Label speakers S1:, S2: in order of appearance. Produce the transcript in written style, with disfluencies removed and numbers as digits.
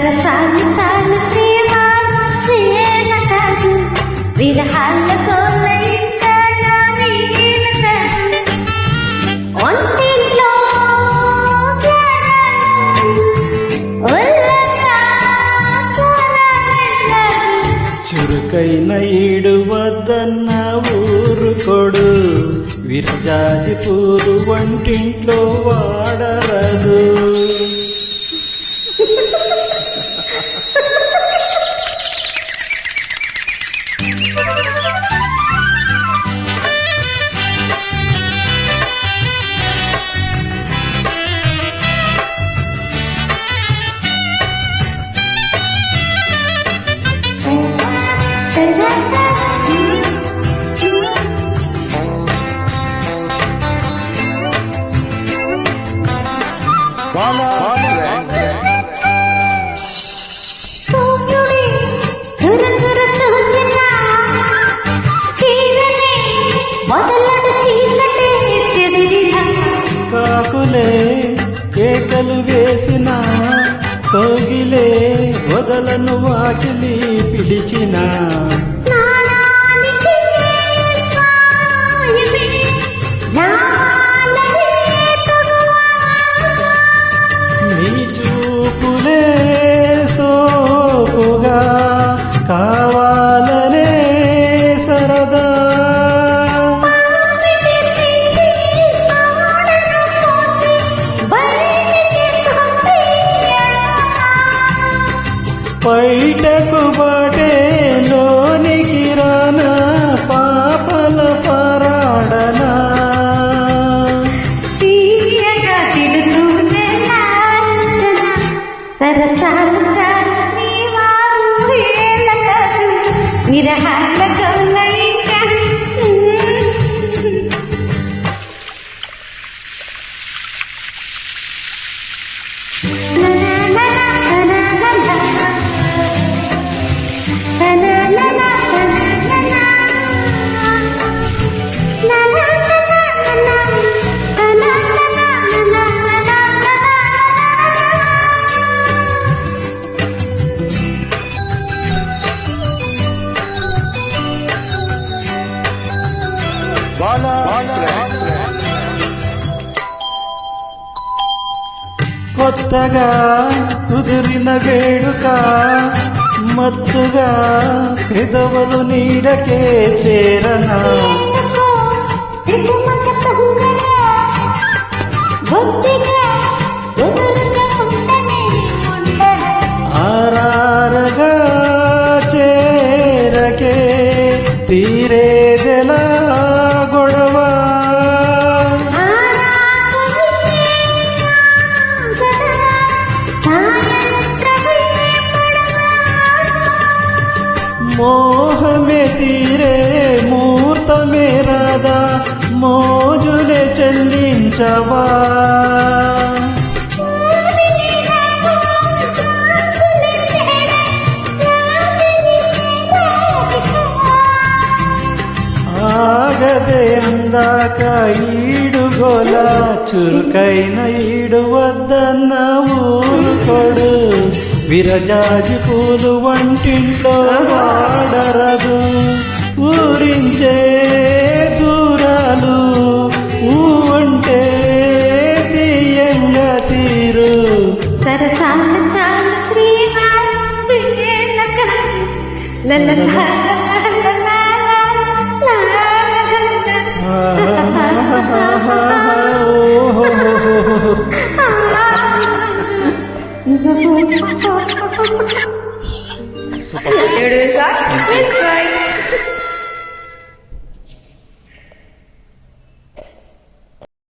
S1: సరసాలు చాలు ప్రేమ చేన కాదు విరహాల కోల ఇంకా నా వీణ కాదు ఒంటిలో
S2: చురుకైన ఈడు వద్దన్న ఊరుకొడు విరజాజి పూలు వంటింట్లో వాడరదు. కాకులే కేకలు వేసిన కోగిలే వదలను వాకిలి పిలిచిన నీ చూపులే సోపుగా కావాలనే సరదా బయటకు బాటే లోనికి రానా పాపల పరాడనా
S1: తీయగా తిడుతూనే లాంఛన సరసాలు చాలు శ్రీవారు వేళ కాదు విరహాల గౌల ఇంకా
S2: కొత్తగా కుదిరిన వేడుక మత్తుగా పెదవులు నీడకే చేరనా ఆరారగా చేరకే తీరేదెలా గొడవ మోహమే తీరే మూర్తమే రాదా మోజులే చెల్లించవా ఆగదే అందాక ఈడుగోల చురుకైన ఈడు వద్దన్న ఊరుకొడు విరజాజి పూలు వంటింట్లో వాడరదు ఊరించే దూరాలు ఊవంటే తీయంగా తీరు
S1: సరసాలు చాలు శ్రీవారు వేళ కాదు
S2: Super.